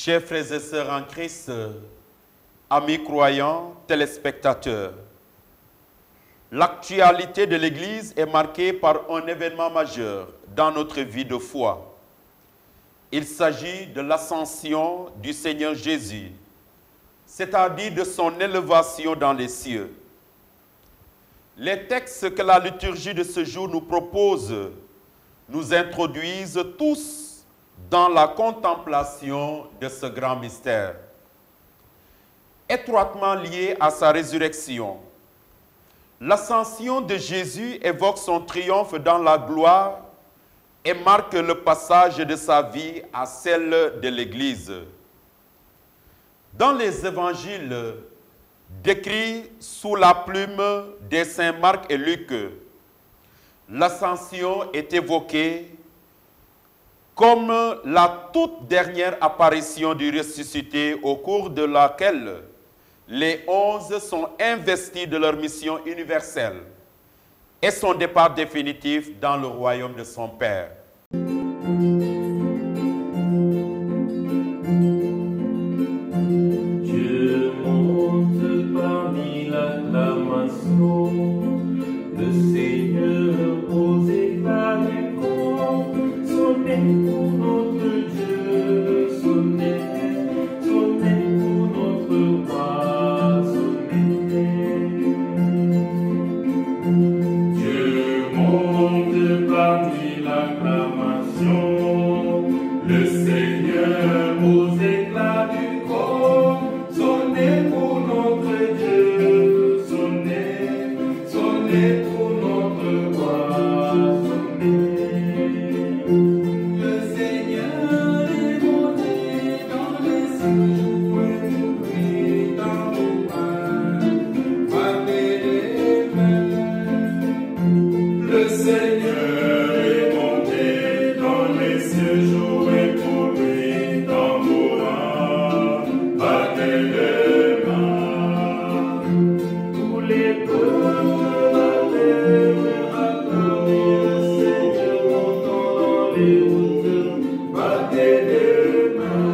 Chers frères et sœurs en Christ, amis croyants, téléspectateurs, l'actualité de l'Église est marquée par un événement majeur dans notre vie de foi. Il s'agit de l'ascension du Seigneur Jésus, c'est-à-dire de son élévation dans les cieux. Les textes que la liturgie de ce jour nous propose nous introduisent tous dans la contemplation de ce grand mystère. Étroitement lié à sa résurrection, l'ascension de Jésus évoque son triomphe dans la gloire et marque le passage de sa vie à celle de l'Église. Dans les évangiles décrits sous la plume des saints Marc et Luc, l'ascension est évoquée comme la toute dernière apparition du ressuscité au cours de laquelle les 11 sont investis de leur mission universelle et son départ définitif dans le royaume de son Père. Dieu monte parmi l'acclamation, le Seigneur aux éclats du camp, sonnez pour notre Dieu, sonnez, sonnez pour notre roi, sonnez. Dieu monte parmi l'acclamation, le Seigneur aux éclats du camp, sonnez pour notre Dieu, sonnez, sonnez pour notre roi, sonnez. Le Seigneur est monté dans les cieux, jouez pour lui dans vos mains, battez les mains. Le Seigneur est monté dans les cieux, jouez pour lui dans vos mains, battez les mains. Tous les peuples battez, acclamez le Seigneur montant dans les routes, battez les mains.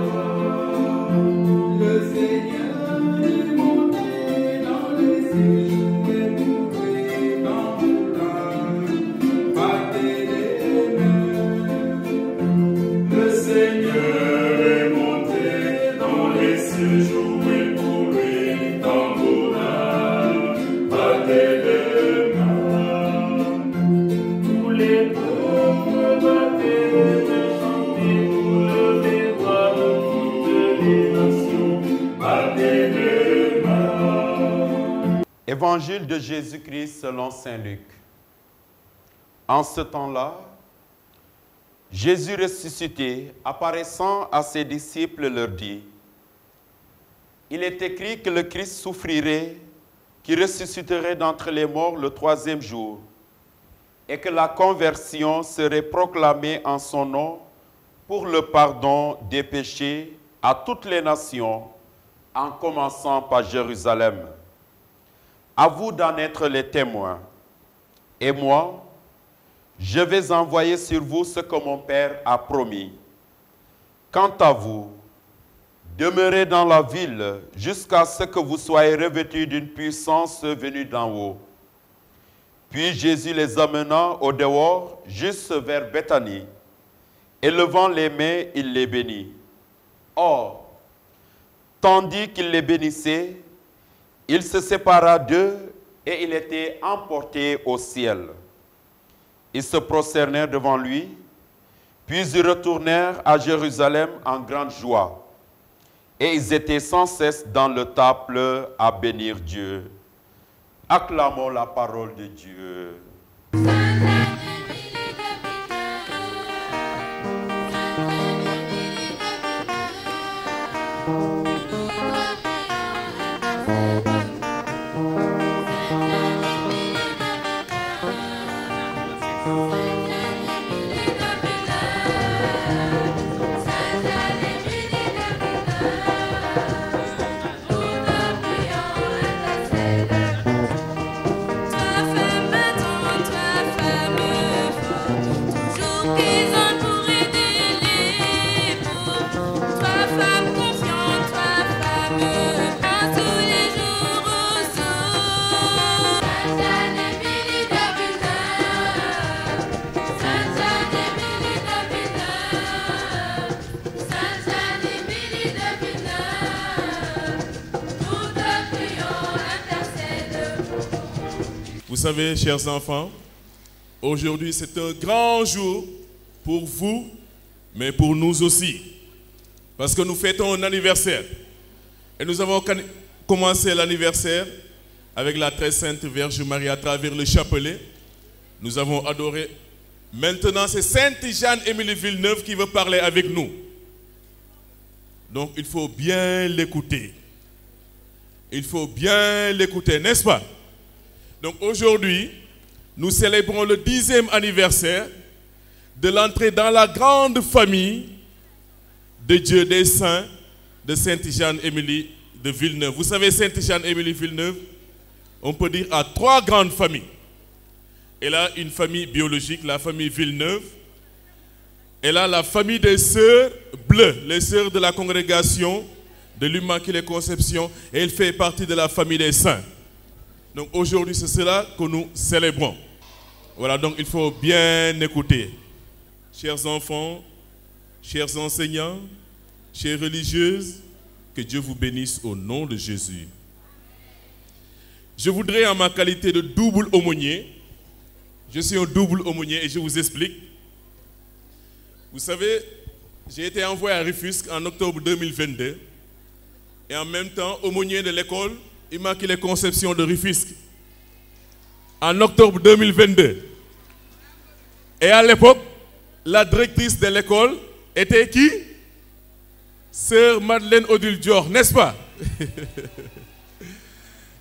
Le Seigneur est monté dans les cieux, jouez pour lui dans vos mains, battez les mains. Le Seigneur est monté dans les cieux, jouez pour lui dans vos mains, battez les mains. Tous les peuples battez, chantez, vous levez voix de toutes les nations, battez les mains. Évangile de Jésus-Christ selon saint Luc. En ce temps-là, Jésus ressuscité, apparaissant à ses disciples, leur dit: il est écrit que le Christ souffrirait, qui ressusciterait d'entre les morts le troisième jour, et que la conversion serait proclamée en son nom pour le pardon des péchés à toutes les nations, en commençant par Jérusalem. À vous d'en être les témoins. Et moi, je vais envoyer sur vous ce que mon Père a promis. Quant à vous, demeurez dans la ville jusqu'à ce que vous soyez revêtus d'une puissance venue d'en haut. Puis Jésus les amena au dehors, juste vers Béthanie, et levant les mains, il les bénit. Or, tandis qu'il les bénissait, il se sépara d'eux et il était emporté au ciel. Ils se prosternèrent devant lui, puis ils retournèrent à Jérusalem en grande joie. Et ils étaient sans cesse dans le temple à bénir Dieu. Acclamons la parole de Dieu. Toujours qu'ils entourés de l'épaule, toi femme savez, chers enfants, aujourd'hui c'est un grand jour pour vous, mais pour nous aussi. Parce que nous fêtons un anniversaire. Et nous avons commencé l'anniversaire avec la très sainte Vierge Marie à travers le chapelet. Nous avons adoré. Maintenant, c'est Sainte Jeanne-Émilie Villeneuve qui veut parler avec nous. Donc, il faut bien l'écouter. Il faut bien l'écouter, n'est-ce pas? Donc, aujourd'hui, nous célébrons le 10e anniversaire de l'entrée dans la grande famille de Dieu des saints de Sainte Jeanne-Émilie de Villeneuve. Vous savez, Sainte Jeanne-Émilie Villeneuve, on peut dire à 3 grandes familles. Elle a une famille biologique, la famille Villeneuve. Elle a la famille des sœurs bleues, les sœurs de la congrégation de l'Immaculée Conception. Et elle fait partie de la famille des saints. Donc aujourd'hui, c'est cela que nous célébrons. Voilà, donc il faut bien écouter. Chers enfants, chers enseignants, chères religieuses, que Dieu vous bénisse au nom de Jésus. Je voudrais, en ma qualité de double aumônier, je suis un double aumônier et je vous explique. Vous savez, j'ai été envoyé à Rufisque en octobre 2022 et en même temps aumônier de l'école Immaculée Conception de Rufisque en octobre 2022. Et à l'époque, la directrice de l'école était qui? Sœur Madeleine Odile Dior, n'est-ce pas?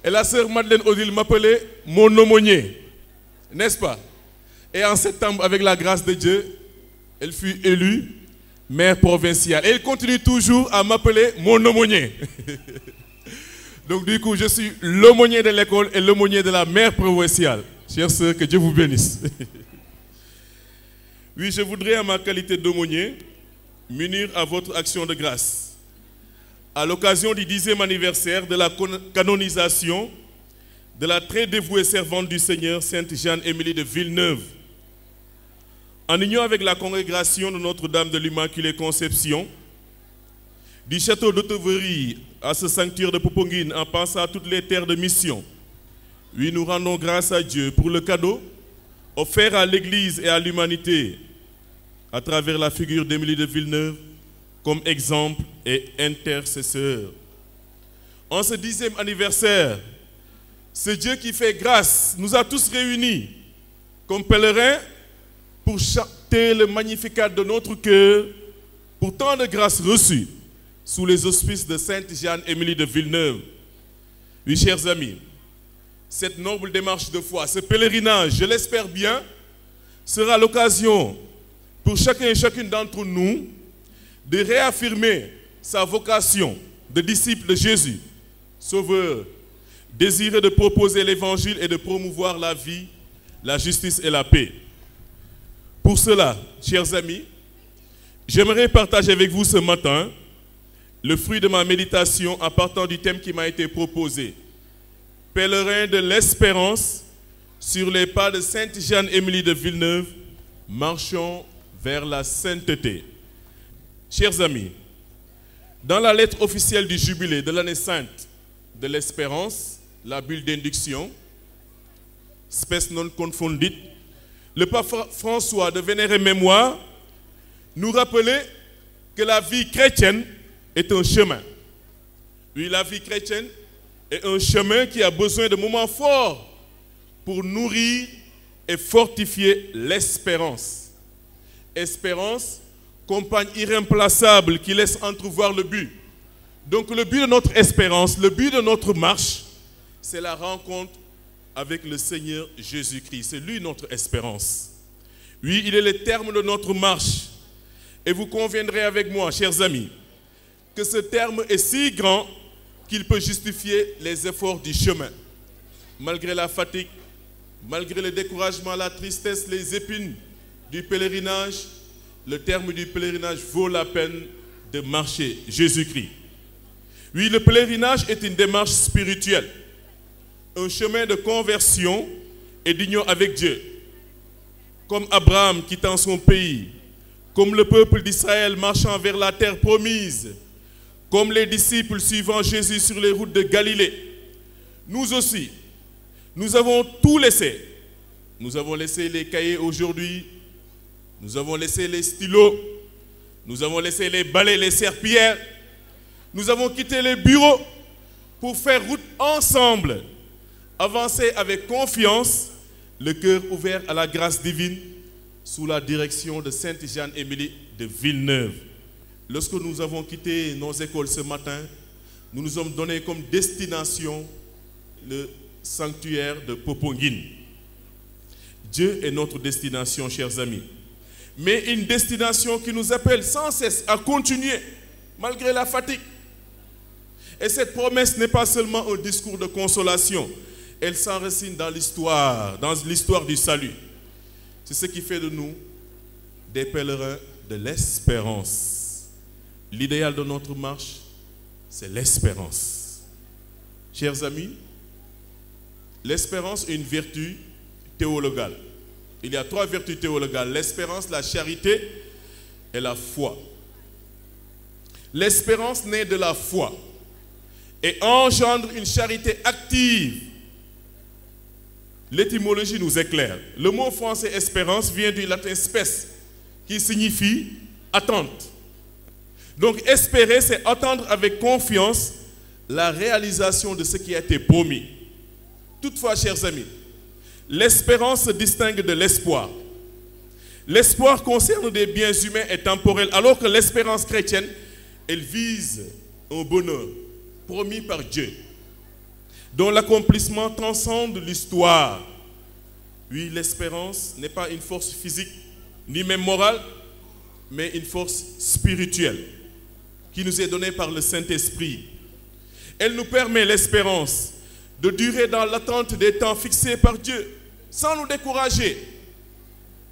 Et la sœur Madeleine Odile m'appelait mon aumônier, n'est-ce pas? Et en septembre, avec la grâce de Dieu, elle fut élue maire provinciale. Et elle continue toujours à m'appeler mon aumônier. Donc du coup, je suis l'aumônier de l'école et l'aumônier de la maire provinciale. Chères sœurs, que Dieu vous bénisse. Oui, je voudrais, en ma qualité d'aumônier, m'unir à votre action de grâce. À l'occasion du 10e anniversaire de la canonisation de la très dévouée servante du Seigneur, Sainte Jeanne-Émilie de Villeneuve. En union avec la congrégation de Notre-Dame de l'Immaculée Conception, du château d'Auteverie à ce sanctuaire de Poponguine, en passant à toutes les terres de mission, oui, nous rendons grâce à Dieu pour le cadeau offert à l'Église et à l'humanité à travers la figure d'Émilie de Villeneuve comme exemple et intercesseur. En ce 10e anniversaire, c'est Dieu qui fait grâce, nous a tous réunis comme pèlerins pour chanter le Magnificat de notre cœur pour tant de grâces reçues sous les auspices de Sainte Jeanne-Émilie de Villeneuve. Oui, chers amis, cette noble démarche de foi, ce pèlerinage, je l'espère bien, sera l'occasion pour chacun et chacune d'entre nous de réaffirmer sa vocation de disciple de Jésus, sauveur, désireux de proposer l'évangile et de promouvoir la vie, la justice et la paix. Pour cela, chers amis, j'aimerais partager avec vous ce matin le fruit de ma méditation en partant du thème qui m'a été proposé. Pèlerin de l'espérance, sur les pas de Sainte Jeanne-Émilie de Villeneuve, marchons vers la sainteté. Chers amis, dans la lettre officielle du jubilé de l'année sainte de l'espérance, la bulle d'induction, spes non confondit, le pape François de vénérée mémoire nous rappelait que la vie chrétienne est un chemin. Oui, la vie chrétienne est un chemin qui a besoin de moments forts pour nourrir et fortifier l'espérance. Espérance, compagne irremplaçable qui laisse entrevoir le but. Donc le but de notre espérance, le but de notre marche, c'est la rencontre avec le Seigneur Jésus-Christ. C'est lui notre espérance. Oui, il est le terme de notre marche. Et vous conviendrez avec moi, chers amis, que ce terme est si grand qu'il peut justifier les efforts du chemin. Malgré la fatigue, malgré le découragement, la tristesse, les épines du pèlerinage, le terme du pèlerinage vaut la peine de marcher. Jésus-Christ. Oui, le pèlerinage est une démarche spirituelle, un chemin de conversion et d'union avec Dieu. Comme Abraham quittant son pays, comme le peuple d'Israël marchant vers la terre promise, comme les disciples suivant Jésus sur les routes de Galilée, nous aussi, Nous avons tout laissé. Nous avons laissé les cahiers aujourd'hui. Nous avons laissé les stylos. Nous avons laissé les balais, les serpillères. Nous avons quitté les bureaux pour faire route ensemble. Avancer avec confiance, le cœur ouvert à la grâce divine, sous la direction de Sainte Jeanne-Émilie de Villeneuve. Lorsque nous avons quitté nos écoles ce matin, nous nous sommes donné comme destination le sanctuaire de Poponguine. Dieu est notre destination, chers amis. Mais une destination qui nous appelle sans cesse à continuer, malgré la fatigue. Et cette promesse n'est pas seulement un discours de consolation, elle s'enracine dans l'histoire du salut. C'est ce qui fait de nous des pèlerins de l'espérance. L'idéal de notre marche, c'est l'espérance. Chers amis, l'espérance est une vertu théologale. Il y a 3 vertus théologales: l'espérance, la charité et la foi. L'espérance naît de la foi et engendre une charité active. L'étymologie nous éclaire. Le mot français espérance vient du latin spes, qui signifie attente. Donc espérer, c'est attendre avec confiance la réalisation de ce qui a été promis. Toutefois, chers amis, l'espérance se distingue de l'espoir. L'espoir concerne des biens humains et temporels, alors que l'espérance chrétienne, elle vise un bonheur promis par Dieu, dont l'accomplissement transcende l'histoire. Oui, l'espérance n'est pas une force physique, ni même morale, mais une force spirituelle qui nous est donnée par le Saint-Esprit. Elle nous permet, l'espérance, de durer dans l'attente des temps fixés par Dieu, sans nous décourager.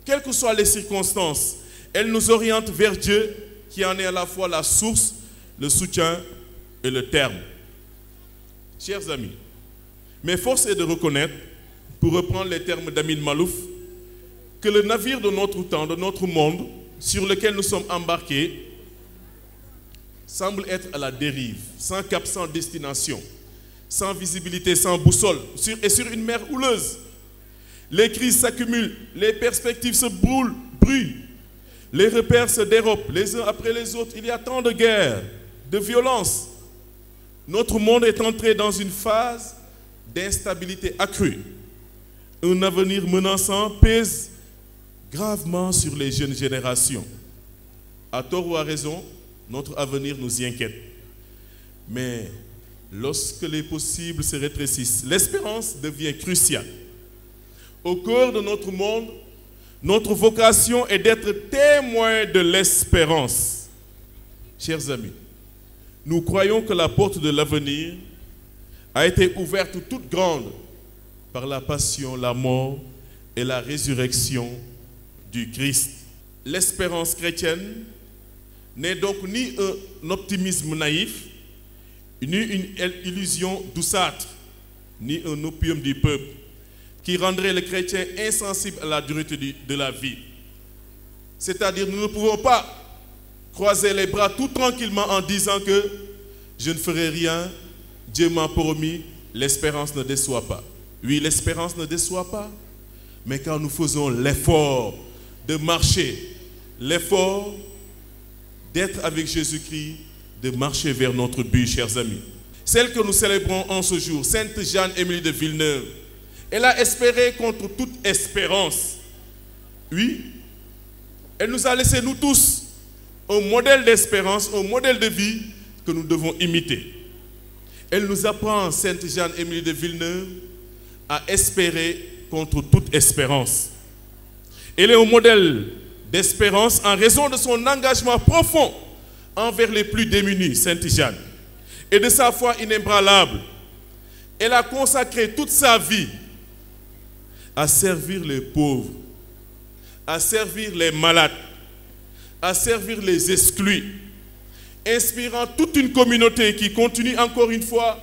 Quelles que soient les circonstances, elle nous oriente vers Dieu, qui en est à la fois la source, le soutien et le terme. Chers amis, mais force est de reconnaître, pour reprendre les termes d'Amin Malouf, que le navire de notre temps, de notre monde, sur lequel nous sommes embarqués, semble être à la dérive, sans cap, sans destination, sans visibilité, sans boussole, sur une mer houleuse. Les crises s'accumulent, les perspectives se brouillent, les repères se dérobent les uns après les autres. Il y a tant de guerres, de violences. Notre monde est entré dans une phase d'instabilité accrue. Un avenir menaçant pèse gravement sur les jeunes générations. À tort ou à raison, notre avenir nous y inquiète. Mais lorsque les possibles se rétrécissent, l'espérance devient cruciale. Au cœur de notre monde, notre vocation est d'être témoins de l'espérance. Chers amis, nous croyons que la porte de l'avenir a été ouverte toute grande par la passion, la mort et la résurrection du Christ. L'espérance chrétienne n'est donc ni un optimisme naïf, ni une illusion douceâtre, ni un opium du peuple qui rendrait le chrétien insensible à la dureté de la vie. C'est-à-dire, nous ne pouvons pas croiser les bras tout tranquillement en disant que je ne ferai rien, Dieu m'a promis, l'espérance ne déçoit pas. Oui, l'espérance ne déçoit pas, mais quand nous faisons l'effort de marcher, l'effort d'être avec Jésus-Christ, de marcher vers notre but, chers amis. Celle que nous célébrons en ce jour, Sainte Jeanne-Émilie de Villeneuve, elle a espéré contre toute espérance. Oui, elle nous a laissé, nous tous, un modèle d'espérance, un modèle de vie que nous devons imiter. Elle nous apprend, Sainte Jeanne-Émilie de Villeneuve, à espérer contre toute espérance. Elle est un modèle d'espérance en raison de son engagement profond envers les plus démunis, Sainte Jeanne, et de sa foi inébranlable. Elle a consacré toute sa vie à servir les pauvres, à servir les malades, à servir les exclus, inspirant toute une communauté qui continue encore une fois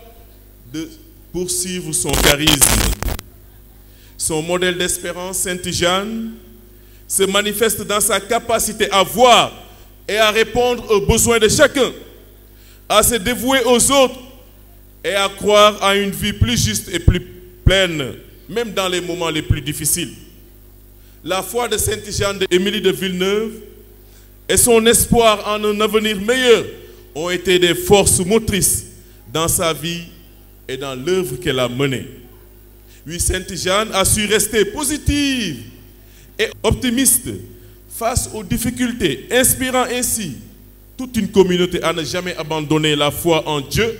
de poursuivre son charisme. Son modèle d'espérance, Sainte Jeanne, se manifeste dans sa capacité à voir et à répondre aux besoins de chacun, à se dévouer aux autres et à croire à une vie plus juste et plus pleine même dans les moments les plus difficiles. La foi de Sainte Jeanne d'Émilie de Villeneuve et son espoir en un avenir meilleur ont été des forces motrices dans sa vie et dans l'œuvre qu'elle a menée. Oui, Sainte Jeanne a su rester positive et optimiste face aux difficultés, inspirant ainsi toute une communauté à ne jamais abandonner la foi en Dieu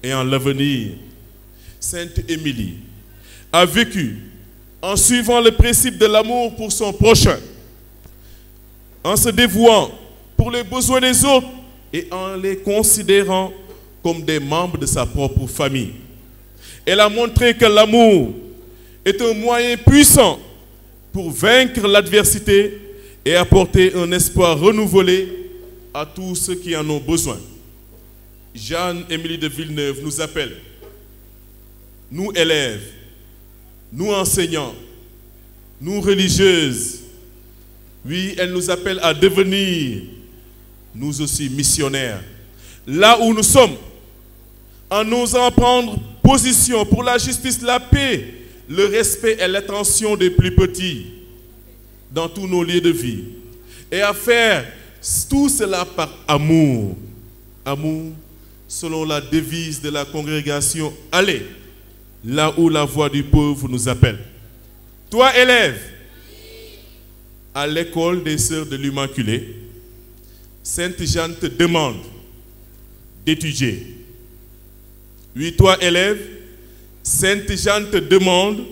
et en l'avenir. Sainte Émilie a vécu en suivant le principe de l'amour pour son prochain, en se dévouant pour les besoins des autres et en les considérant comme des membres de sa propre famille. Elle a montré que l'amour est un moyen puissant pour vaincre l'adversité et apporter un espoir renouvelé à tous ceux qui en ont besoin. Jeanne-Émilie de Villeneuve nous appelle, nous élèves, nous enseignants, nous religieuses. Oui, elle nous appelle à devenir, nous aussi, missionnaires. Là où nous sommes, en osant prendre position pour la justice, la paix, le respect et l'attention des plus petits dans tous nos lieux de vie. Et à faire tout cela par amour. Amour, selon la devise de la congrégation, allez, là où la voix du pauvre nous appelle. Toi, élève, à l'école des Sœurs de l'Immaculée, Sainte Jeanne te demande d'étudier. Oui, toi, élève, Sainte Jeanne te demande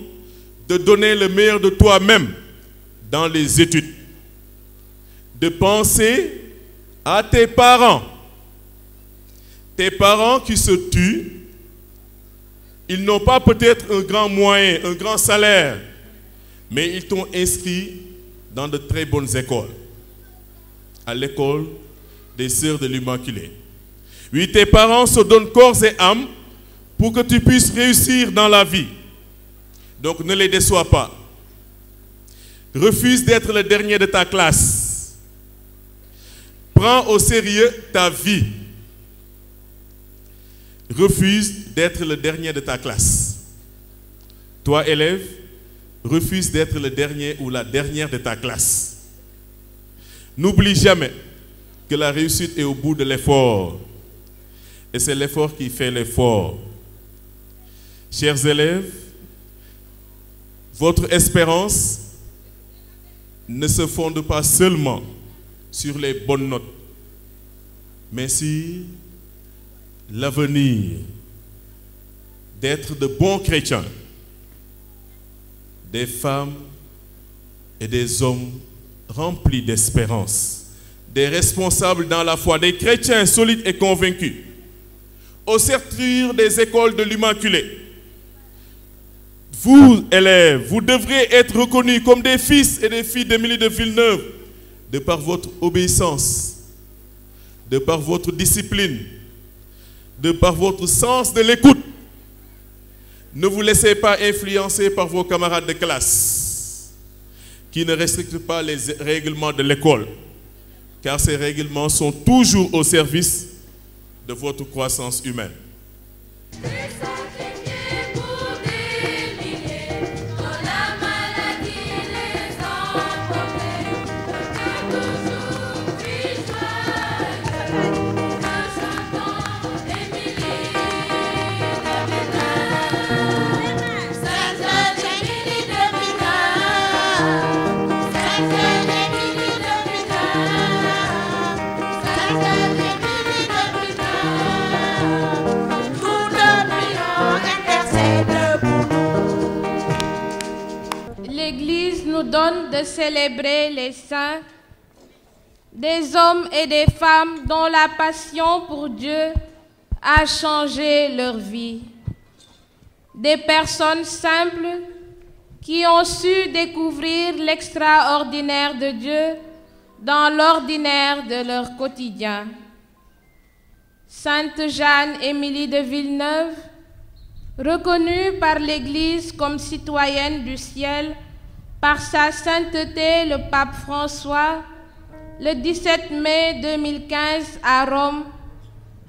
de donner le meilleur de toi-même dans les études, de penser à tes parents qui se tuent. Ils n'ont pas peut-être un grand moyen, un grand salaire, mais ils t'ont inscrit dans de très bonnes écoles, à l'école des Sœurs de l'Immaculée. Oui, tes parents se donnent corps et âme pour que tu puisses réussir dans la vie. Donc ne les déçois pas. Refuse d'être le dernier de ta classe. Prends au sérieux ta vie. Refuse d'être le dernier de ta classe. Toi, élève, refuse d'être le dernier ou la dernière de ta classe. N'oublie jamais que la réussite est au bout de l'effort. Et c'est l'effort qui fait l'effort. Chers élèves, votre espérance ne se fonde pas seulement sur les bonnes notes, mais sur l'avenir d'être de bons chrétiens, des femmes et des hommes remplis d'espérance, des responsables dans la foi, des chrétiens solides et convaincus, au service des écoles de l'Immaculée. Vous, élèves, vous devrez être reconnus comme des fils et des filles d'Émilie de Villeneuve, de par votre obéissance, de par votre discipline, de par votre sens de l'écoute. Ne vous laissez pas influencer par vos camarades de classe qui ne respectent pas les règlements de l'école, car ces règlements sont toujours au service de votre croissance humaine. L'Église nous donne de célébrer les saints, des hommes et des femmes dont la passion pour Dieu a changé leur vie. Des personnes simples qui ont su découvrir l'extraordinaire de Dieu dans l'ordinaire de leur quotidien. Sainte Jeanne-Émilie de Villeneuve, reconnue par l'Église comme citoyenne du ciel par sa sainteté le pape François, le 17 mai 2015 à Rome,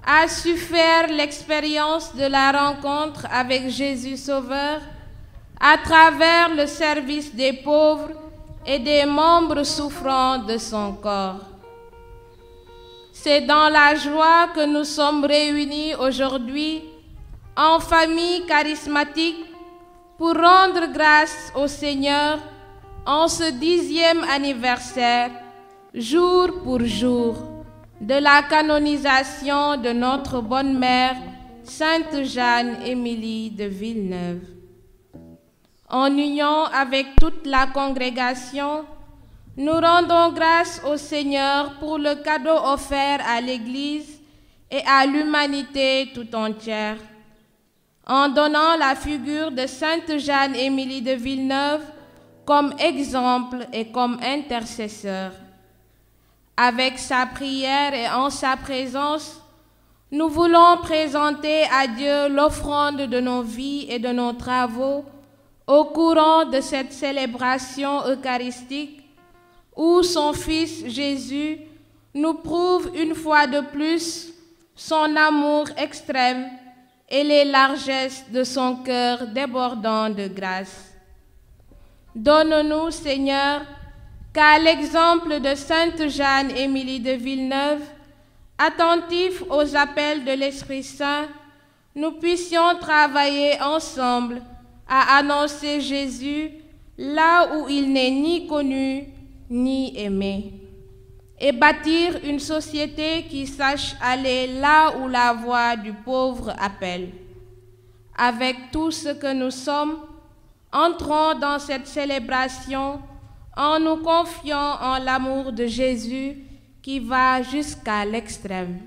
a su faire l'expérience de la rencontre avec Jésus Sauveur à travers le service des pauvres et des membres souffrants de son corps. C'est dans la joie que nous sommes réunis aujourd'hui en famille charismatique pour rendre grâce au Seigneur en ce 10e anniversaire, jour pour jour, de la canonisation de notre bonne mère, Sainte Jeanne-Émilie de Villeneuve. En union avec toute la congrégation, nous rendons grâce au Seigneur pour le cadeau offert à l'Église et à l'humanité tout entière. En donnant la figure de Sainte Jeanne-Émilie de Villeneuve comme exemple et comme intercesseur. Avec sa prière et en sa présence, nous voulons présenter à Dieu l'offrande de nos vies et de nos travaux au courant de cette célébration eucharistique où son Fils Jésus nous prouve une fois de plus son amour extrême et les largesses de son cœur débordant de grâce. Donne-nous, Seigneur, qu'à l'exemple de Sainte Jeanne-Émilie de Villeneuve, attentifs aux appels de l'Esprit Saint, nous puissions travailler ensemble à annoncer Jésus là où il n'est ni connu ni aimé, et bâtir une société qui sache aller là où la voix du pauvre appelle. Avec tout ce que nous sommes, entrons dans cette célébration en nous confiant en l'amour de Jésus qui va jusqu'à l'extrême.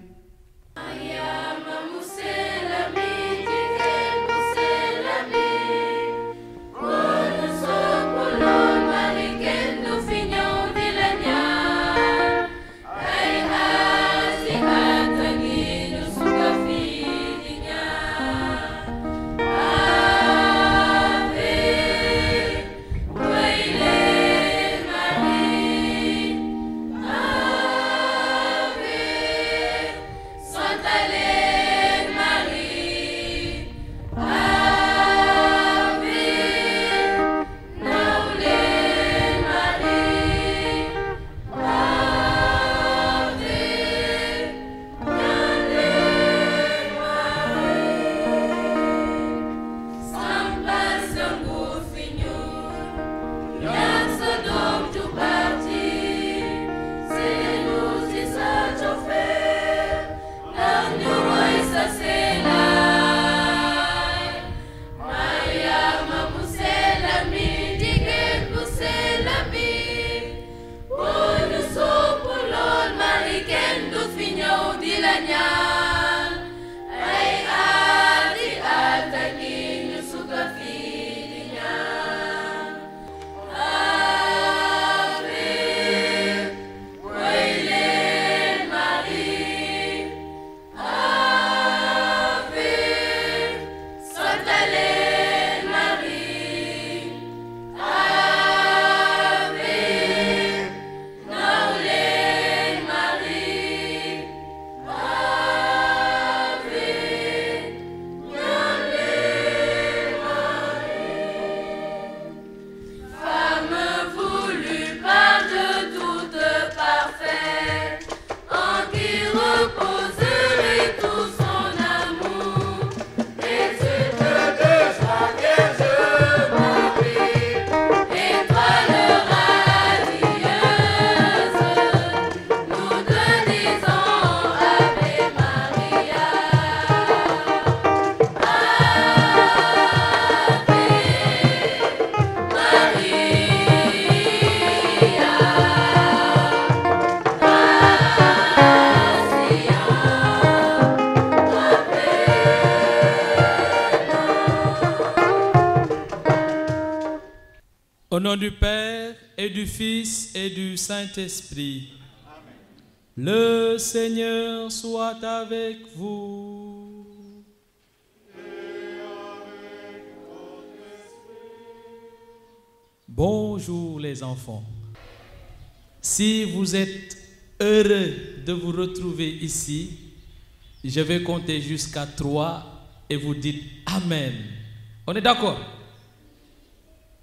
Au nom du Père et du Fils et du Saint-Esprit. Le Seigneur soit avec vous. Bonjour les enfants. Si vous êtes heureux de vous retrouver ici, je vais compter jusqu'à 3 et vous dites Amen. On est d'accord?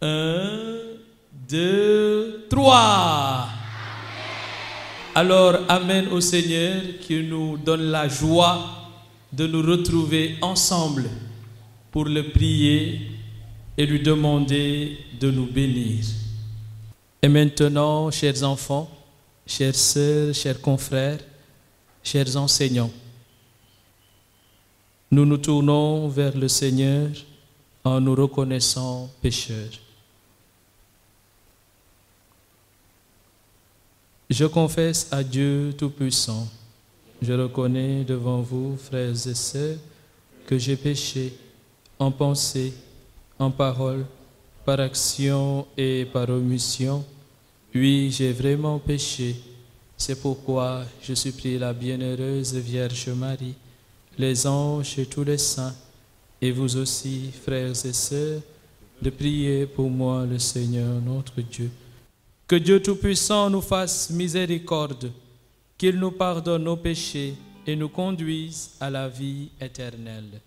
1, 2, 3. Alors, Amen au Seigneur qui nous donne la joie de nous retrouver ensemble pour le prier et lui demander de nous bénir. Et maintenant, chers enfants, chères sœurs, chers confrères, chers enseignants, nous nous tournons vers le Seigneur en nous reconnaissant pécheurs. Je confesse à Dieu Tout-Puissant, je reconnais devant vous, frères et sœurs, que j'ai péché en pensée, en parole, par action et par omission. Oui, j'ai vraiment péché. C'est pourquoi je supplie la bienheureuse Vierge Marie, les anges et tous les saints, et vous aussi, frères et sœurs, de prier pour moi le Seigneur notre Dieu. Que Dieu Tout-Puissant nous fasse miséricorde, qu'il nous pardonne nos péchés et nous conduise à la vie éternelle.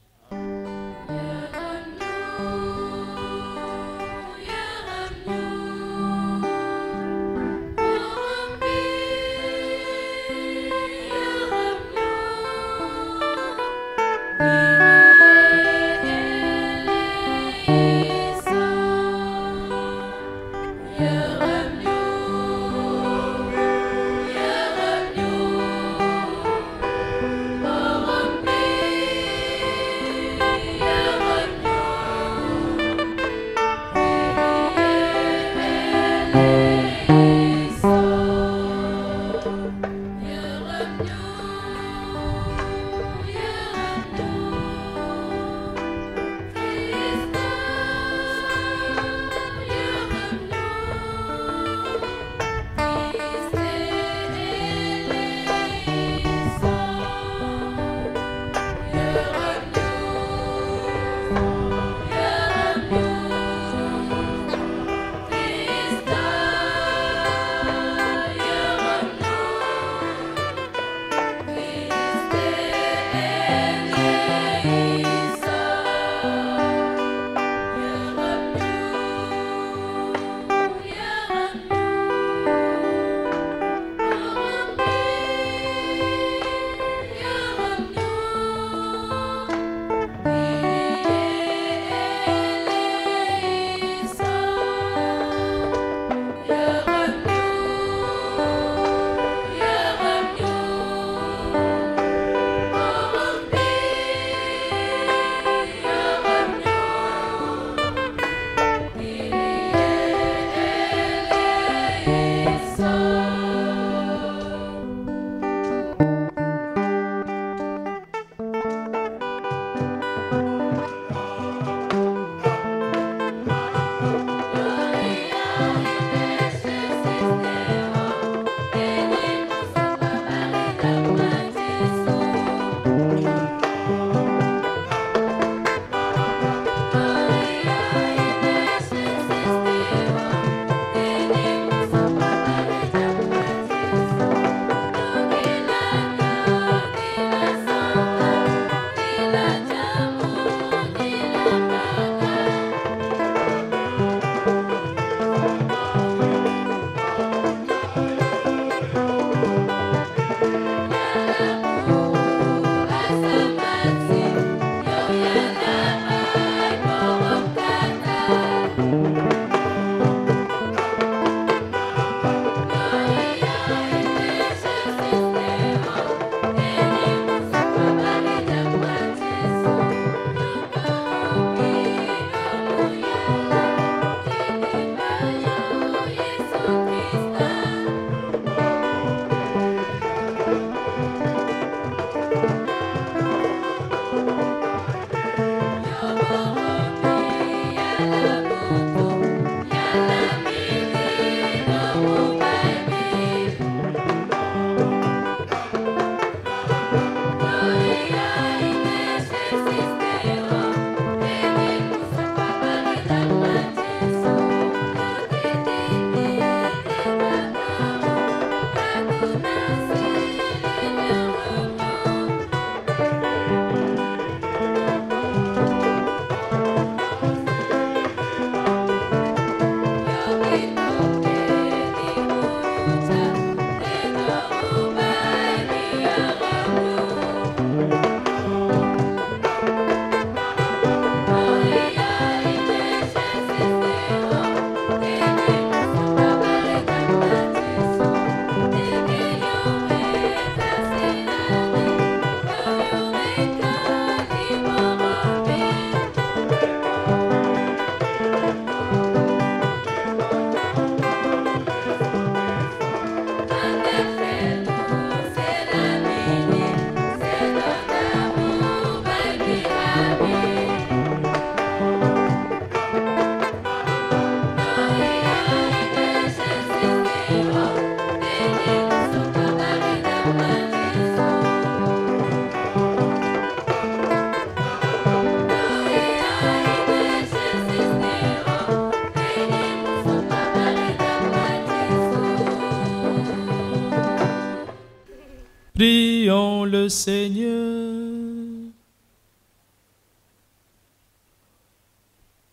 Prions le Seigneur.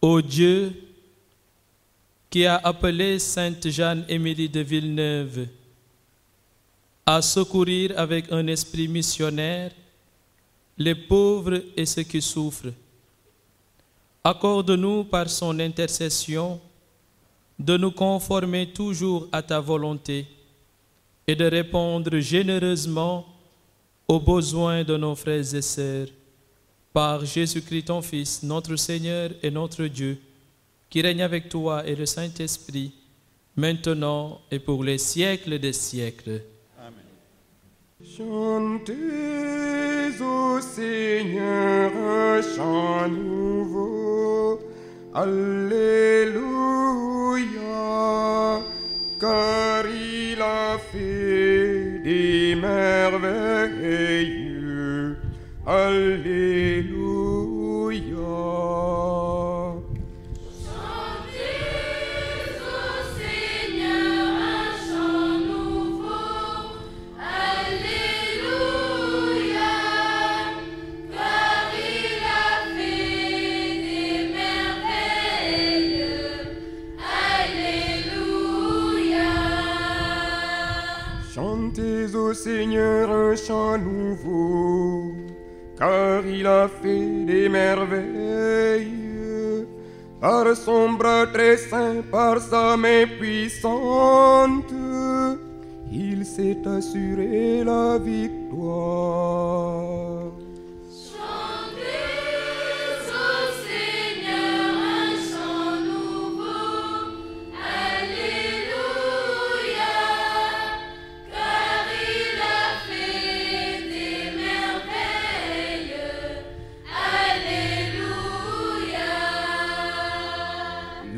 Ô Dieu, qui a appelé Sainte Jeanne-Émilie de Villeneuve à secourir avec un esprit missionnaire les pauvres et ceux qui souffrent, accorde-nous par son intercession de nous conformer toujours à ta volonté et de répondre généreusement aux besoins de nos frères et sœurs. Par Jésus-Christ, ton Fils, notre Seigneur et notre Dieu, qui règne avec toi et le Saint-Esprit, maintenant et pour les siècles des siècles. Chantez au Seigneur un chant nouveau, Alléluia, car il a fait des merveilles, Alléluia. Chantez au Seigneur un chant nouveau, car il a fait des merveilles. Par son bras très saint, par sa main puissante, il s'est assuré la victoire.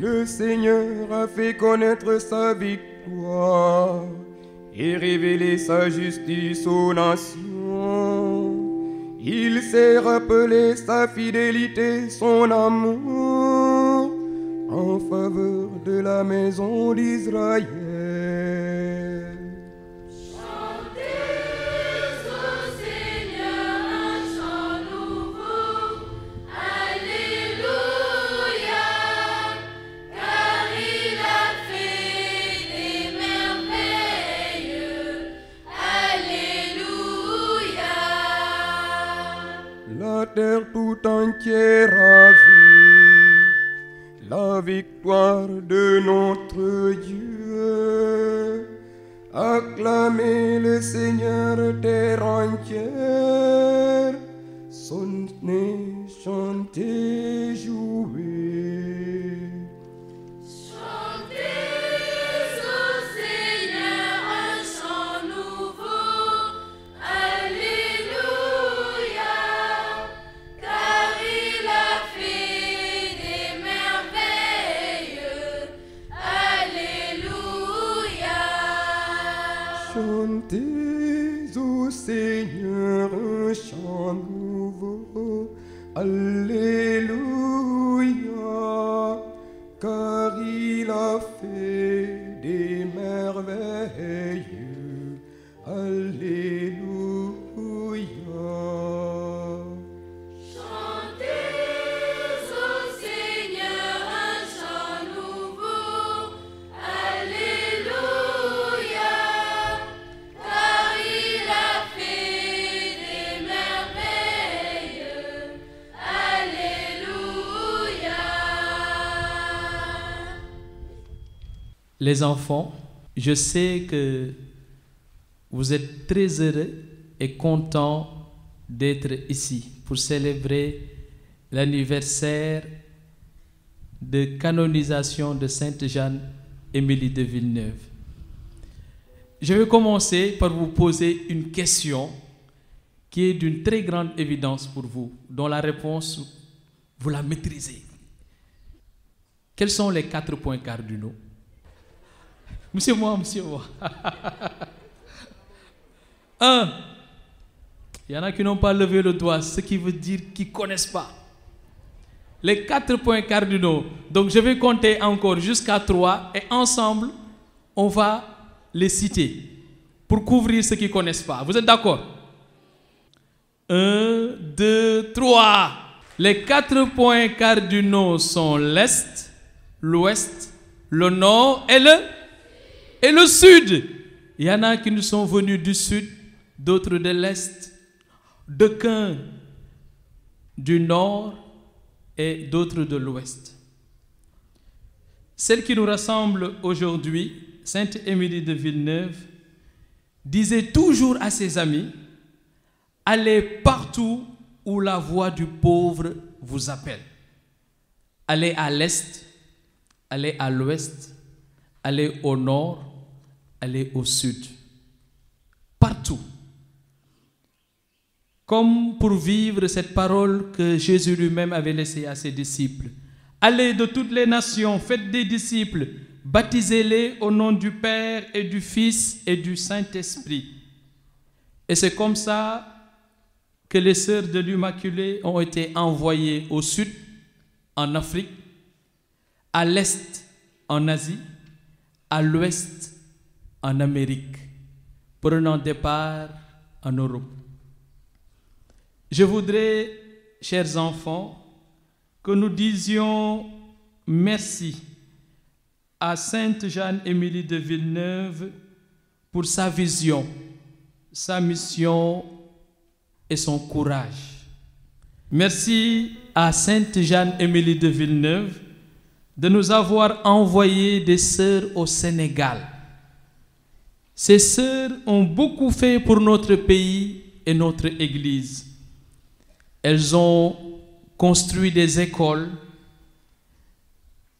Le Seigneur a fait connaître sa victoire et révélé sa justice aux nations. Il s'est rappelé sa fidélité, son amour en faveur de la maison d'Israël. La terre tout entière a vu la victoire de notre Dieu. Acclamez le Seigneur, terre entière, sonnez, chantez, jouez. Chantez au Seigneur un chant nouveau, Alléluia, car il a fait des merveilles, Alléluia. Les enfants, je sais que vous êtes très heureux et contents d'être ici pour célébrer l'anniversaire de canonisation de Sainte Jeanne-Émilie de Villeneuve. Je vais commencer par vous poser une question qui est d'une très grande évidence pour vous, dont la réponse, vous la maîtrisez. Quels sont les 4 points cardinaux? Monsieur moi. 1. Il y en a qui n'ont pas levé le doigt, ce qui veut dire qu'ils ne connaissent pas. Les 4 points cardinaux. Donc je vais compter encore jusqu'à 3 et ensemble, on va les citer. pour couvrir ceux qui ne connaissent pas. Vous êtes d'accord? 1, 2, 3. Les 4 points cardinaux sont l'Est, l'Ouest, le Nord et le Sud. Il y en a qui nous sont venus du Sud, d'autres de l'Est, d'aucuns du Nord et d'autres de l'Ouest. Celle qui nous rassemble aujourd'hui, Sainte Émilie de Villeneuve, disait toujours à ses amis: allez partout où la voix du pauvre vous appelle. Allez à l'Est, allez à l'Ouest, allez au Nord, allez au Sud. Partout. Comme pour vivre cette parole que Jésus lui-même avait laissée à ses disciples. Allez de toutes les nations, faites des disciples, baptisez-les au nom du Père et du Fils et du Saint-Esprit. Et c'est comme ça que les sœurs de l'Immaculée ont été envoyées au Sud, en Afrique, à l'Est, en Asie, à l'Ouest, en Amérique, prenant départ en Europe. Je voudrais, chers enfants, que nous disions merci à Sainte Jeanne-Émilie de Villeneuve pour sa vision, sa mission et son courage. Merci à Sainte Jeanne-Émilie de Villeneuve de nous avoir envoyé des sœurs au Sénégal. Ces sœurs ont beaucoup fait pour notre pays et notre Église. Elles ont construit des écoles,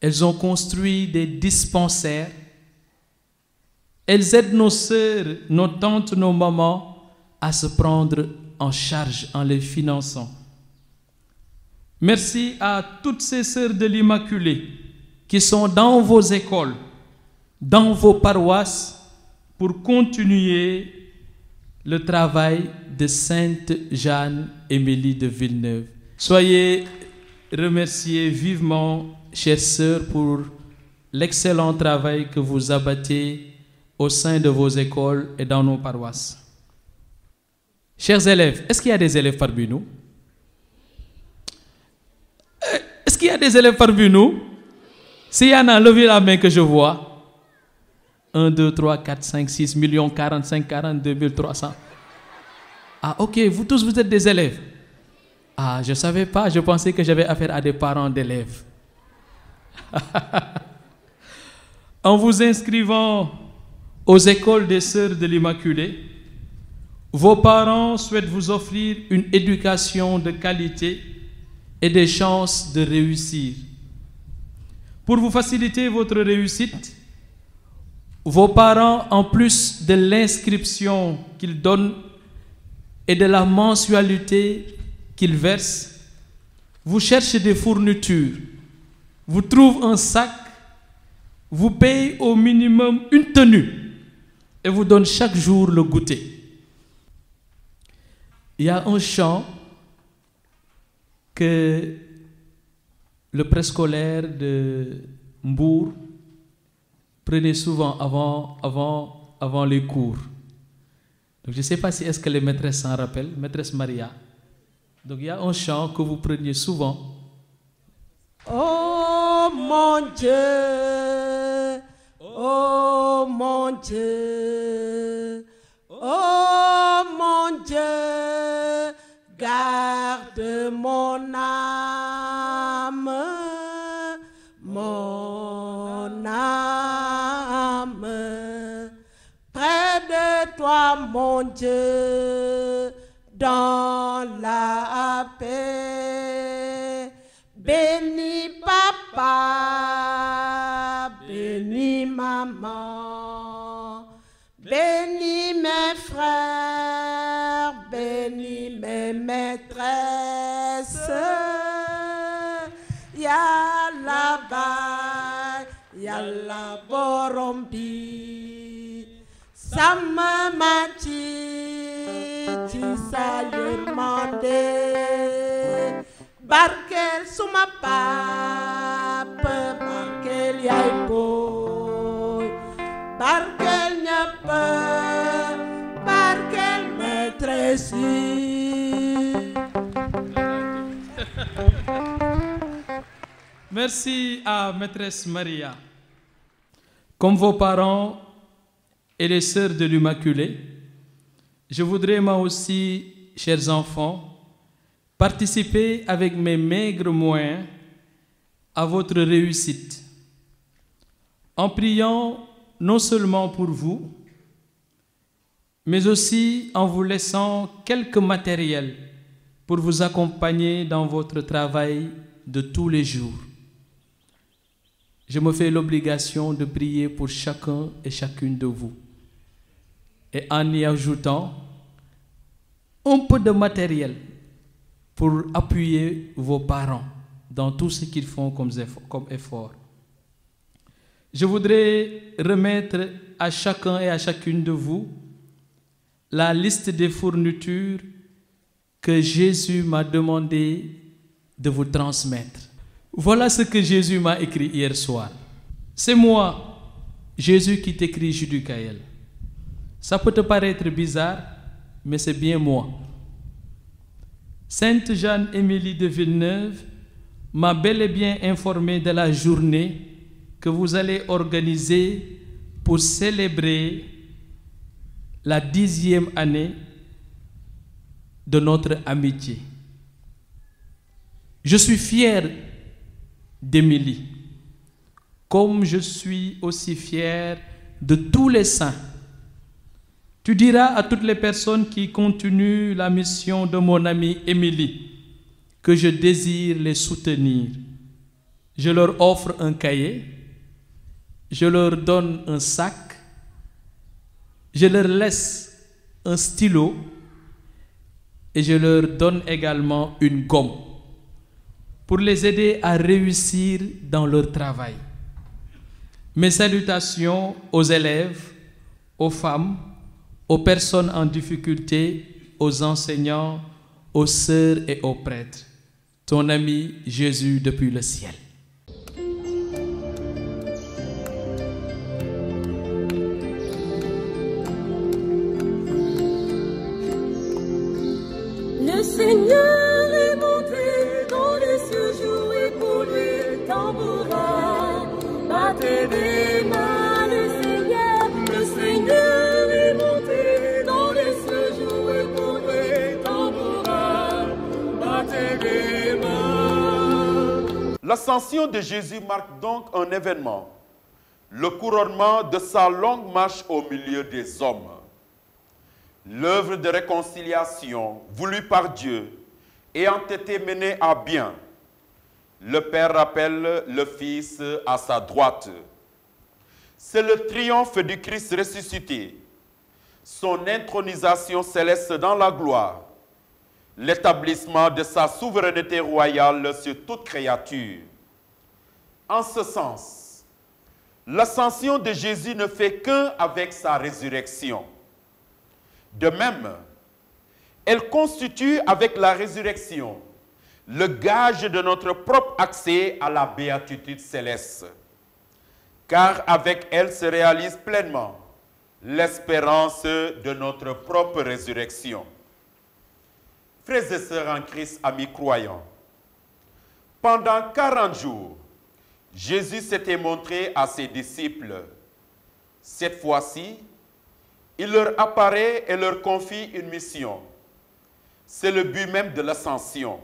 elles ont construit des dispensaires, elles aident nos sœurs, nos tantes, nos mamans à se prendre en charge en les finançant. Merci à toutes ces sœurs de l'Immaculée qui sont dans vos écoles, dans vos paroisses, pour continuer le travail de Sainte Jeanne-Émilie de Villeneuve. Soyez remerciés vivement, chères sœurs, pour l'excellent travail que vous abattez au sein de vos écoles et dans nos paroisses. Chers élèves, est-ce qu'il y a des élèves parmi nous? Est-ce qu'il y a des élèves parmi nous? S'il y en a, levez la main que je vois. 1, 2, 3, 4, 5, 6 millions, 45, 42 300. Ah, ok, vous tous, vous êtes des élèves. Ah, je ne savais pas, je pensais que j'avais affaire à des parents d'élèves. En vous inscrivant aux écoles des sœurs de l'Immaculée, vos parents souhaitent vous offrir une éducation de qualité et des chances de réussir. Pour vous faciliter votre réussite, vos parents, en plus de l'inscription qu'ils donnent et de la mensualité qu'ils versent, vous cherchent des fournitures, vous trouvent un sac, vous payez au minimum une tenue et vous donnent chaque jour le goûter. Il y a un chant que le préscolaire de Mbour prenait souvent avant les cours. Donc je ne sais pas si est-ce que les maîtresses s'en rappellent, maîtresse Maria. Donc il y a un chant que vous preniez souvent. Oh mon Dieu, oh mon Dieu, oh mon Dieu, garde mon âme, mon âme, près de toi mon Dieu, dans la paix. Bénis papa, bénis maman, bénis mes frères, bénis mes maîtresses. Yalla bay, yalla borombi, sama mati, ci sa yërmande. Barkel suma papa, barkel yaay boy, barkel ñëpp Jésus. Merci à Maîtresse Maria. Comme vos parents et les sœurs de l'Immaculée, je voudrais moi aussi, chers enfants, participer avec mes maigres moyens à votre réussite, en priant non seulement pour vous, mais aussi en vous laissant quelques matériels pour vous accompagner dans votre travail de tous les jours. Je me fais l'obligation de prier pour chacun et chacune de vous, et en y ajoutant un peu de matériel pour appuyer vos parents dans tout ce qu'ils font comme effort. Je voudrais remettre à chacun et à chacune de vous la liste des fournitures que Jésus m'a demandé de vous transmettre. Voilà ce que Jésus m'a écrit hier soir. C'est moi, Jésus, qui t'écris Juducaël. Ça peut te paraître bizarre, mais c'est bien moi. Sainte Jeanne-Émilie de Villeneuve m'a bel et bien informé de la journée que vous allez organiser pour célébrer la 10e année de notre amitié. Je suis fier d'Émilie, comme je suis aussi fier de tous les saints. Tu diras à toutes les personnes qui continuent la mission de mon amie Émilie que je désire les soutenir. Je leur offre un cahier, je leur donne un sac, je leur laisse un stylo et je leur donne également une gomme pour les aider à réussir dans leur travail. Mes salutations aux élèves, aux femmes, aux personnes en difficulté, aux enseignants, aux sœurs et aux prêtres. Ton ami Jésus depuis le ciel. Le Seigneur est monté dans les cieux, jouez pour lui, tambourin, battez des mains, le Seigneur est monté dans les cieux, jouez pour lui, tambourin, battez des mains. L'ascension de Jésus marque donc un événement, le couronnement de sa longue marche au milieu des hommes. L'œuvre de réconciliation voulue par Dieu ayant été menée à bien, le Père rappelle le Fils à sa droite. C'est le triomphe du Christ ressuscité, son intronisation céleste dans la gloire, l'établissement de sa souveraineté royale sur toute créature. En ce sens, l'ascension de Jésus ne fait qu'un avec sa résurrection. De même, elle constitue avec la résurrection le gage de notre propre accès à la béatitude céleste, car avec elle se réalise pleinement l'espérance de notre propre résurrection. Frères et sœurs en Christ, amis croyants, pendant 40 jours, Jésus s'était montré à ses disciples. Cette fois-ci, il leur apparaît et leur confie une mission. C'est le but même de l'ascension.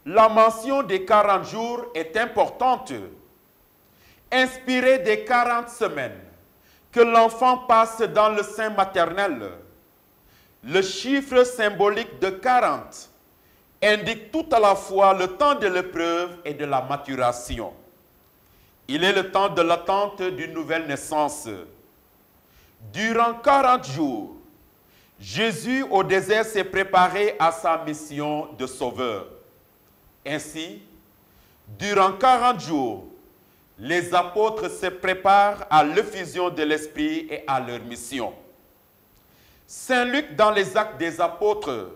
La mention des 40 jours est importante, inspirée des 40 semaines que l'enfant passe dans le sein maternel. Le chiffre symbolique de 40 indique tout à la fois le temps de l'épreuve et de la maturation. Il est le temps de l'attente d'une nouvelle naissance. Durant 40 jours, Jésus au désert s'est préparé à sa mission de sauveur. Ainsi, durant 40 jours, les apôtres se préparent à l'effusion de l'Esprit et à leur mission. Saint Luc, dans les Actes des Apôtres,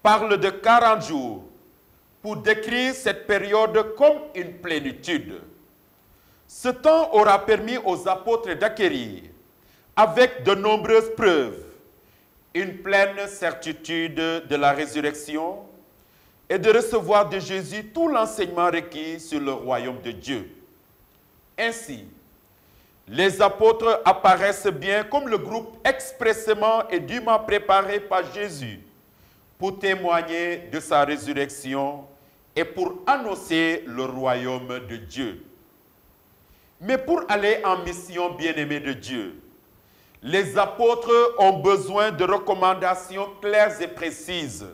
parle de 40 jours pour décrire cette période comme une plénitude. Ce temps aura permis aux apôtres d'acquérir, avec de nombreuses preuves, une pleine certitude de la résurrection et de recevoir de Jésus tout l'enseignement requis sur le royaume de Dieu. Ainsi, les apôtres apparaissent bien comme le groupe expressément et dûment préparé par Jésus pour témoigner de sa résurrection et pour annoncer le royaume de Dieu. Mais pour aller en mission, bien-aimés de Dieu, les apôtres ont besoin de recommandations claires et précises.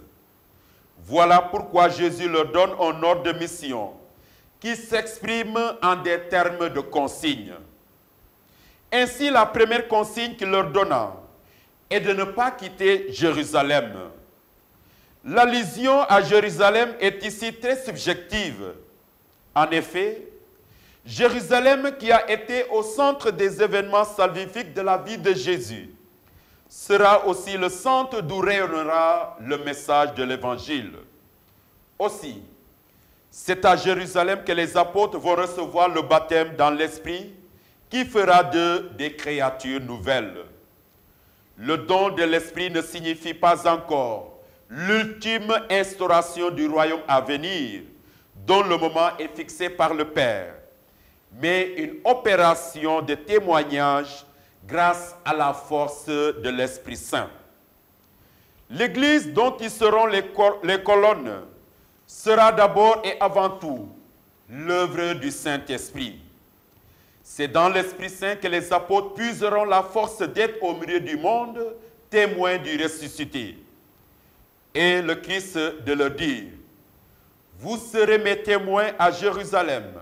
Voilà pourquoi Jésus leur donne un ordre de mission qui s'exprime en des termes de consignes. Ainsi, la première consigne qu'il leur donna est de ne pas quitter Jérusalem. L'allusion à Jérusalem est ici très subjective. En effet, Jérusalem, qui a été au centre des événements salvifiques de la vie de Jésus, sera aussi le centre d'où rayonnera le message de l'Évangile. Aussi, c'est à Jérusalem que les apôtres vont recevoir le baptême dans l'Esprit qui fera d'eux des créatures nouvelles. Le don de l'Esprit ne signifie pas encore l'ultime instauration du royaume à venir, dont le moment est fixé par le Père, mais une opération de témoignage grâce à la force de l'Esprit Saint. L'Église dont ils seront les colonnes sera d'abord et avant tout l'œuvre du Saint-Esprit. C'est dans l'Esprit Saint que les apôtres puiseront la force d'être au milieu du monde, témoins du ressuscité. Et le Christ de leur dire, « Vous serez mes témoins à Jérusalem,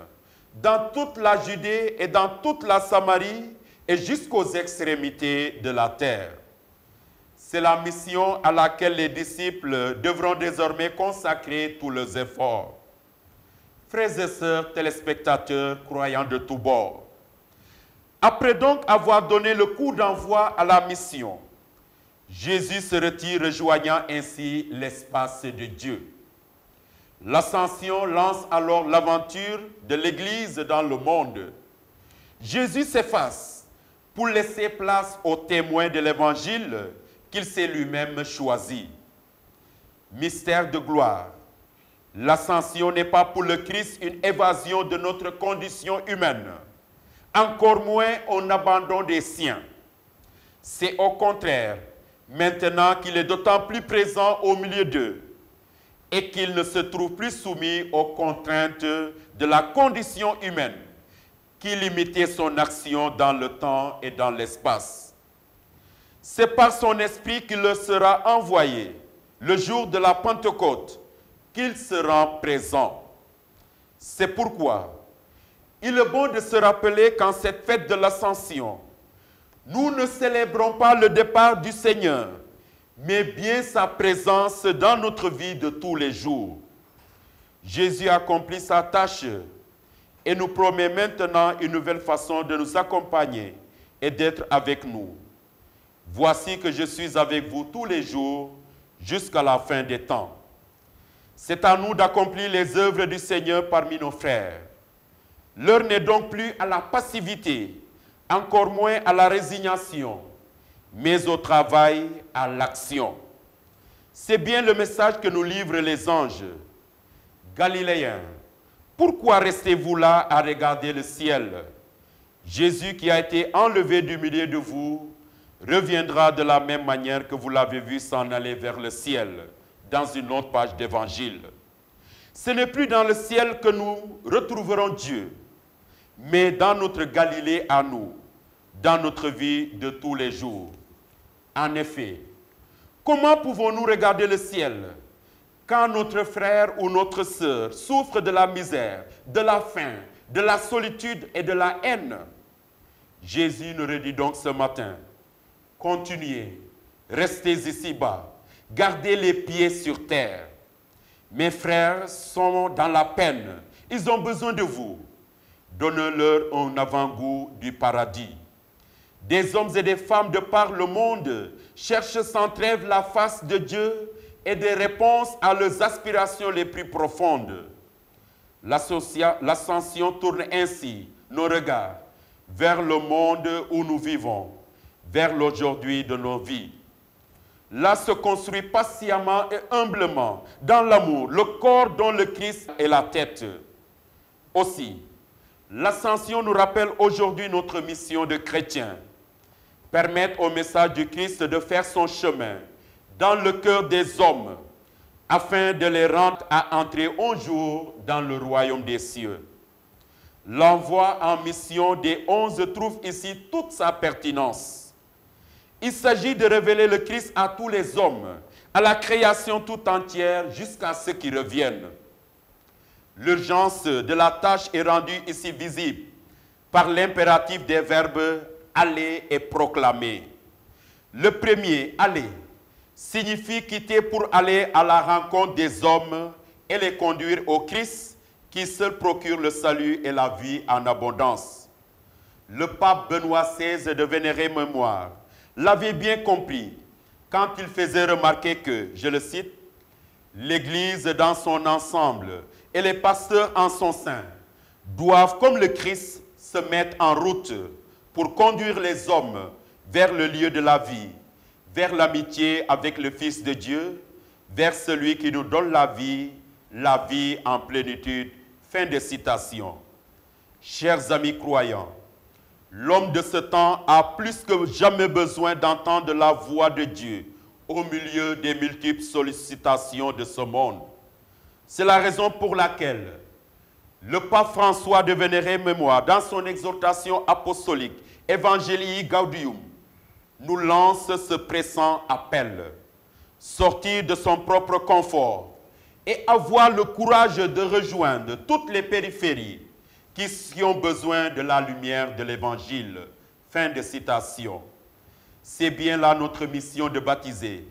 dans toute la Judée et dans toute la Samarie et jusqu'aux extrémités de la terre. » C'est la mission à laquelle les disciples devront désormais consacrer tous leurs efforts. Frères et sœurs, téléspectateurs, croyants de tous bords, après donc avoir donné le coup d'envoi à la mission, Jésus se retire, rejoignant ainsi l'espace de Dieu. L'ascension lance alors l'aventure de l'Église dans le monde. Jésus s'efface pour laisser place aux témoins de l'Évangile qu'il s'est lui-même choisi. Mystère de gloire. L'ascension n'est pas pour le Christ une évasion de notre condition humaine, encore moins un abandon des siens. C'est au contraire, maintenant qu'il est d'autant plus présent au milieu d'eux et qu'il ne se trouve plus soumis aux contraintes de la condition humaine qui limitait son action dans le temps et dans l'espace. C'est par son esprit qu'il leur sera envoyé le jour de la Pentecôte qu'il se rend présent. C'est pourquoi il est bon de se rappeler qu'en cette fête de l'Ascension, nous ne célébrons pas le départ du Seigneur, mais bien sa présence dans notre vie de tous les jours. Jésus accomplit sa tâche et nous promet maintenant une nouvelle façon de nous accompagner et d'être avec nous. Voici que je suis avec vous tous les jours jusqu'à la fin des temps. C'est à nous d'accomplir les œuvres du Seigneur parmi nos frères. L'heure n'est donc plus à la passivité, encore moins à la résignation, mais au travail, à l'action. C'est bien le message que nous livrent les anges. Galiléens, pourquoi restez-vous là à regarder le ciel? Jésus qui a été enlevé du milieu de vous reviendra de la même manière que vous l'avez vu s'en aller vers le ciel, dans une autre page d'évangile. Ce n'est plus dans le ciel que nous retrouverons Dieu, mais dans notre Galilée à nous, dans notre vie de tous les jours. En effet, comment pouvons-nous regarder le ciel quand notre frère ou notre sœur souffre de la misère, de la faim, de la solitude et de la haine? Jésus nous redit donc ce matin, continuez, restez ici-bas, gardez les pieds sur terre. Mes frères sont dans la peine, ils ont besoin de vous. Donnez-leur un avant-goût du paradis. Des hommes et des femmes de par le monde cherchent sans trêve la face de Dieu et des réponses à leurs aspirations les plus profondes. L'ascension tourne ainsi nos regards vers le monde où nous vivons, vers l'aujourd'hui de nos vies. Là se construit patiemment et humblement, dans l'amour, le corps dont le Christ est la tête. Aussi, l'ascension nous rappelle aujourd'hui notre mission de chrétiens. Permettre au message du Christ de faire son chemin dans le cœur des hommes, afin de les rendre à entrer un jour dans le royaume des cieux. L'envoi en mission des 11 trouve ici toute sa pertinence. Il s'agit de révéler le Christ à tous les hommes, à la création tout entière, jusqu'à ceux qui reviennent. L'urgence de la tâche est rendue ici visible par l'impératif des verbes « aller » et « proclamer ». Le premier, « aller », signifie quitter pour aller à la rencontre des hommes et les conduire au Christ qui seul procure le salut et la vie en abondance. Le pape Benoît XVI de vénérée mémoire l'avait bien compris quand il faisait remarquer que, je le cite, « l'Église dans son ensemble et les pasteurs en son sein doivent, comme le Christ, se mettre en route pour conduire les hommes vers le lieu de la vie, vers l'amitié avec le Fils de Dieu, vers celui qui nous donne la vie en plénitude. » Fin de citation. Chers amis croyants, l'homme de ce temps a plus que jamais besoin d'entendre la voix de Dieu au milieu des multiples sollicitations de ce monde. C'est la raison pour laquelle le pape François de vénérée mémoire, dans son exhortation apostolique Evangelii Gaudium, nous lance ce pressant appel: sortir de son propre confort et avoir le courage de rejoindre toutes les périphéries qui ont besoin de la lumière de l'Évangile. Fin de citation. C'est bien là notre mission de baptiser.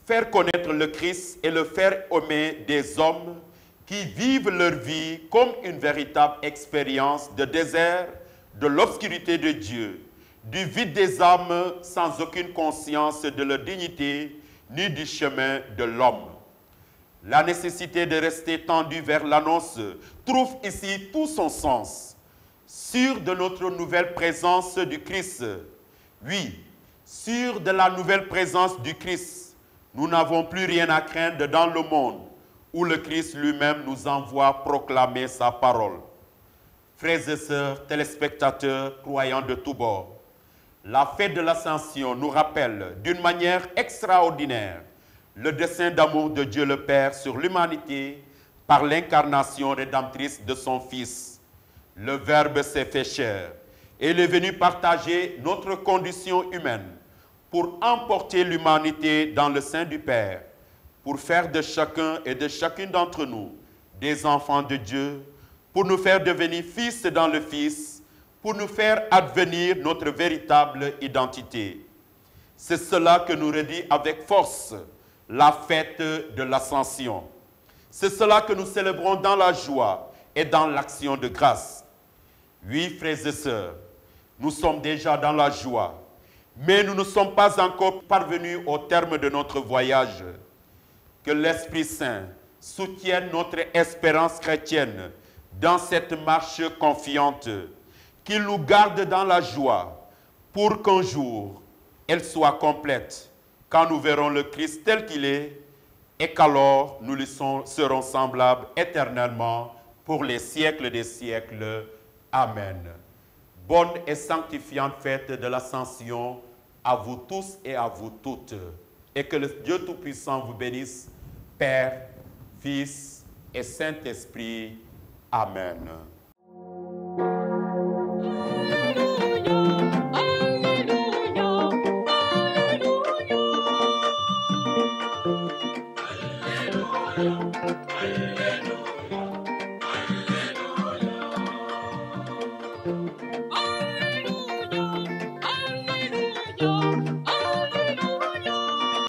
Faire connaître le Christ et le faire aimer des hommes qui vivent leur vie comme une véritable expérience de désert, de l'obscurité de Dieu, du vide des âmes sans aucune conscience de leur dignité ni du chemin de l'homme. La nécessité de rester tendu vers l'annonce trouve ici tout son sens. Sûr de notre nouvelle présence du Christ, oui, sûr de la nouvelle présence du Christ, nous n'avons plus rien à craindre dans le monde où le Christ lui-même nous envoie proclamer sa parole. Frères et sœurs, téléspectateurs, croyants de tous bords, la fête de l'Ascension nous rappelle d'une manière extraordinaire le dessein d'amour de Dieu le Père sur l'humanité par l'incarnation rédemptrice de son Fils. Le Verbe s'est fait chair et il est venu partager notre condition humaine pour emporter l'humanité dans le sein du Père, pour faire de chacun et de chacune d'entre nous des enfants de Dieu, pour nous faire devenir fils dans le Fils, pour nous faire advenir notre véritable identité. C'est cela que nous redit avec force la fête de l'Ascension. C'est cela que nous célébrons dans la joie et dans l'action de grâce. Oui, frères et sœurs, nous sommes déjà dans la joie, mais nous ne sommes pas encore parvenus au terme de notre voyage. Que l'Esprit Saint soutienne notre espérance chrétienne dans cette marche confiante, qu'il nous garde dans la joie pour qu'un jour elle soit complète, quand nous verrons le Christ tel qu'il est, et qu'alors nous lui serons semblables éternellement pour les siècles des siècles. Amen. Bonne et sanctifiante fête de l'Ascension à vous tous et à vous toutes. Et que le Dieu Tout-Puissant vous bénisse, Père, Fils et Saint-Esprit. Amen. Alléluia.